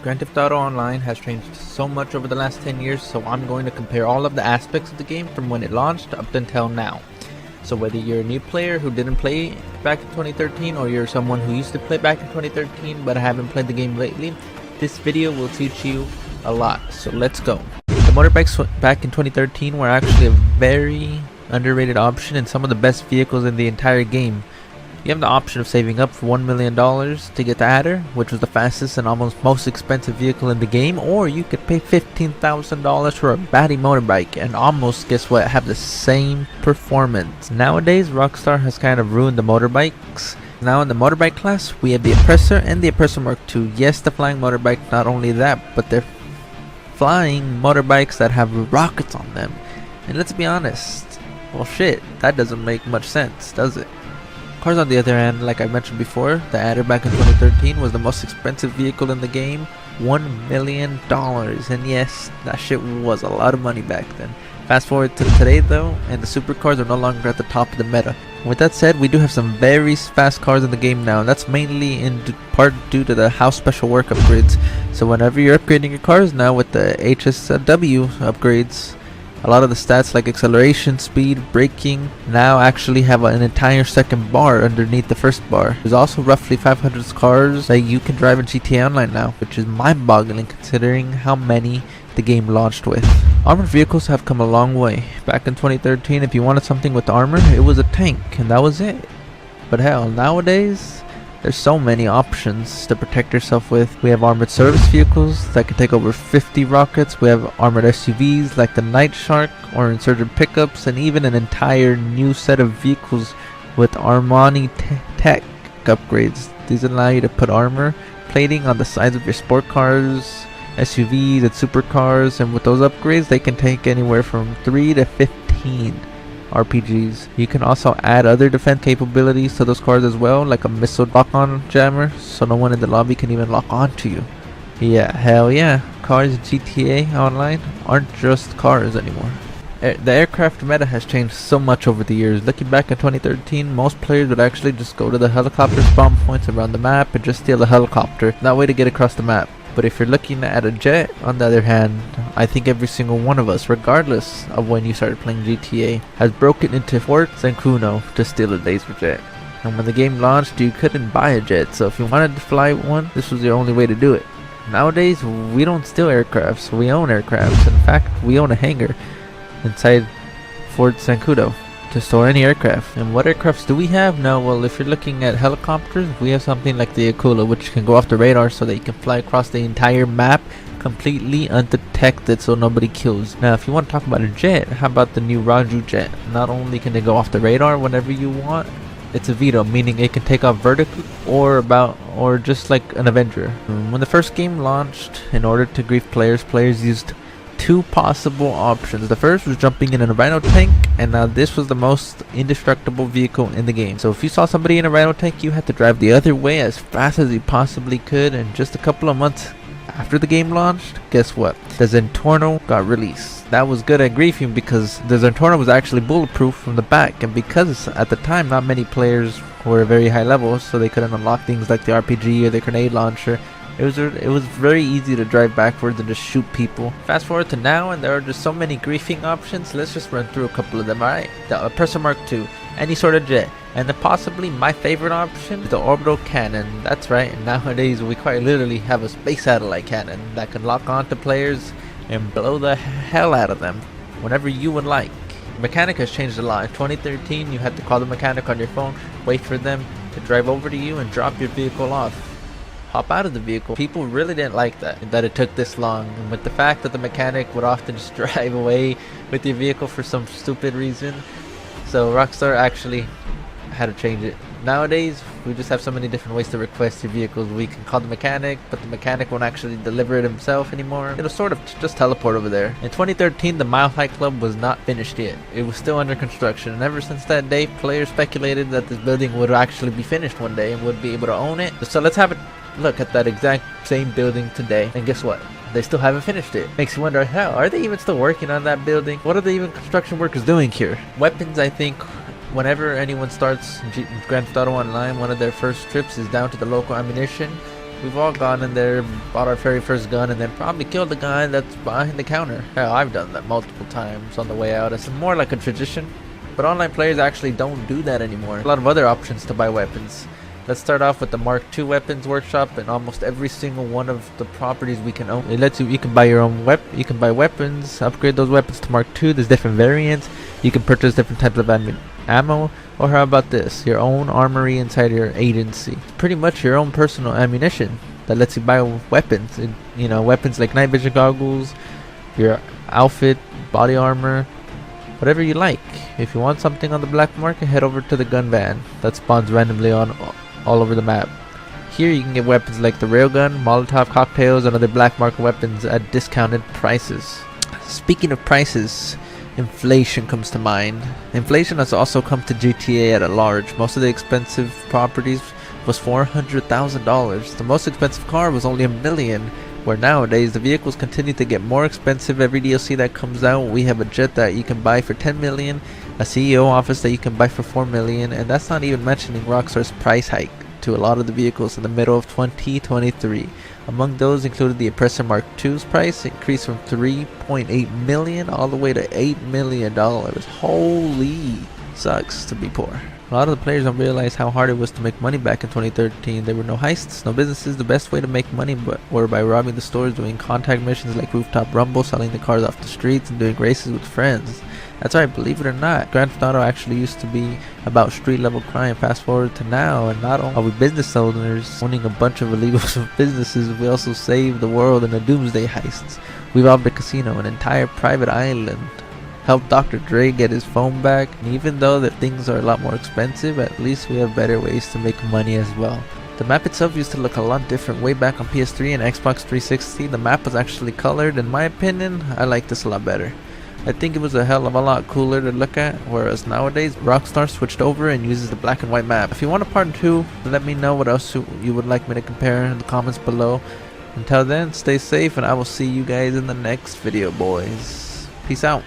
Grand Theft Auto Online has changed so much over the last 10 years, so I'm going to compare all of the aspects of the game from when it launched up until now. So whether you're a new player who didn't play back in 2013 or you're someone who used to play back in 2013 but haven't played the game lately, this video will teach you a lot, so let's go. The motorbikes back in 2013 were actually a very underrated option and some of the best vehicles in the entire game. You have the option of saving up for $1 million to get the Adder, which was the fastest and almost most expensive vehicle in the game, or you could pay $15,000 for a baddie motorbike and almost, guess what, have the same performance. Nowadays, Rockstar has kind of ruined the motorbikes. Now in the motorbike class, we have the Oppressor and the Oppressor Mark II. Yes, the flying motorbike, not only that, but they're flying motorbikes that have rockets on them. And let's be honest, well shit, that doesn't make much sense, does it? Cars on the other hand, like I mentioned before, the Adder back in 2013 was the most expensive vehicle in the game, $1 million, and yes, that shit was a lot of money back then. Fast forward to today though, and the supercars are no longer at the top of the meta. With that said, we do have some very fast cars in the game now, and that's mainly in part due to the house special work upgrades. So whenever you're upgrading your cars now with the HSW upgrades, a lot of the stats like acceleration, speed, braking now actually have an entire second bar underneath the first bar. There's also roughly 500 cars that you can drive in GTA Online now, which is mind-boggling considering how many the game launched with. Armored vehicles have come a long way. Back in 2013, if you wanted something with armor, it was a tank and that was it. But hell, nowadays, there's so many options to protect yourself with. We have armored service vehicles that can take over 50 rockets. We have armored SUVs like the Night Shark or Insurgent pickups, and even an entire new set of vehicles with Armani tech upgrades. These allow you to put armor plating on the sides of your sport cars, SUVs, and supercars, and with those upgrades they can take anywhere from 3 to 15 RPGs. You can also add other defense capabilities to those cars as well, like a missile lock-on jammer, so no one in the lobby can even lock onto you. Yeah, hell yeah, cars in GTA Online aren't just cars anymore. The aircraft meta has changed so much over the years. Looking back at 2013, most players would actually just go to the helicopter spawn points around the map and just steal a helicopter, that way to get across the map. But if you're looking at a jet, on the other hand, I think every single one of us, regardless of when you started playing GTA, has broken into Fort Zancudo to steal a laser jet. And when the game launched, you couldn't buy a jet, so if you wanted to fly one, this was the only way to do it. Nowadays, we don't steal aircrafts, we own aircrafts. In fact, we own a hangar inside Fort Zancudo to store any aircraft. And what aircrafts do we have now? Well, if you're looking at helicopters, we have something like the Akula, which can go off the radar so that you can fly across the entire map completely undetected so nobody kills. Now if you want to talk about a jet, how about the new Raju jet? Not only can it go off the radar whenever you want, it's a VTOL, meaning it can take off vertically or just like an Avenger. When the first game launched, in order to grief players used two possible options. The first was jumping in a Rhino tank, and now this was the most indestructible vehicle in the game. So if you saw somebody in a Rhino tank, you had to drive the other way as fast as you possibly could. And just a couple of months after the game launched, guess what? The Zentorno got released. That was good at griefing because the Zentorno was actually bulletproof from the back, and because at the time not many players were very high levels, so they couldn't unlock things like the RPG or the grenade launcher. It was very easy to drive backwards and just shoot people. Fast forward to now, and there are just so many griefing options. Let's just run through a couple of them. Alright, the Oppressor Mark II, any sort of jet, and then possibly my favorite option, the orbital cannon. That's right, nowadays we quite literally have a space satellite cannon that can lock onto players and blow the hell out of them whenever you would like. Mechanic has changed a lot. In 2013, you had to call the mechanic on your phone, wait for them to drive over to you and drop your vehicle off. Hop out of the vehicle. People really didn't like that it took this long, and with the fact that the mechanic would often just drive away with your vehicle for some stupid reason, so Rockstar actually had to change it. Nowadays we just have so many different ways to request your vehicles. We can call the mechanic, but the mechanic won't actually deliver it himself anymore. It'll sort of just teleport over there. In 2013, the Mile High Club was not finished yet. It was still under construction, and ever since that day, players speculated that this building would actually be finished one day and would be able to own it. So let's have a look at that exact same building today, and guess what? They still haven't finished it. Makes you wonder, hell, are they even still working on that building? What are the even construction workers doing here? Weapons, I think whenever anyone starts Grand Theft Auto Online, one of their first trips is down to the local ammunition We've all gone in there, bought our very first gun, and then probably killed the guy that's behind the counter. Hell, I've done that multiple times on the way out. It's more like a tradition, but online players actually don't do that anymore. A lot of other options to buy weapons. Let's start off with the Mark II Weapons Workshop, and almost every single one of the properties we can own. It lets you can buy your own you can buy weapons, upgrade those weapons to Mark II. There's different variants. You can purchase different types of ammo, or how about this? Your own armory inside your agency. It's pretty much your own personal ammunition that lets you buy weapons. And, you know, weapons like night vision goggles, your outfit, body armor, whatever you like. If you want something on the black market, head over to the gun van that spawns randomly all over the map. Here you can get weapons like the railgun, Molotov cocktails, and other black market weapons at discounted prices. Speaking of prices, inflation comes to mind. Inflation has also come to GTA at a large. Most of the expensive properties was $400,000. The most expensive car was only $1 million, where nowadays the vehicles continue to get more expensive. Every DLC that comes out, we have a jet that you can buy for $10 million, a CEO office that you can buy for $4 million, and that's not even mentioning Rockstar's price hike to a lot of the vehicles in the middle of 2023. Among those included the Oppressor Mark II's price increased from $3.8 million all the way to $8 million. Holy, sucks to be poor. A lot of the players don't realize how hard it was to make money back in 2013. There were no heists, no businesses. The best way to make money were by robbing the stores, doing contact missions like Rooftop Rumble, selling the cars off the streets, and doing races with friends. That's right, believe it or not, Grand Theft Auto actually used to be about street level crime. Fast forward to now, and not only are we business owners owning a bunch of illegal businesses, we also saved the world in the doomsday heists. We robbed a casino, an entire private island, helped Dr. Dre get his phone back, and even though that things are a lot more expensive, at least we have better ways to make money as well. The map itself used to look a lot different way back on PS3 and Xbox 360. The map was actually colored. In my opinion, I like this a lot better. I think it was a hell of a lot cooler to look at, whereas nowadays Rockstar switched over and uses the black and white map. If you want a part 2, let me know what else you would like me to compare in the comments below. Until then, stay safe, and I will see you guys in the next video, boys. Peace out.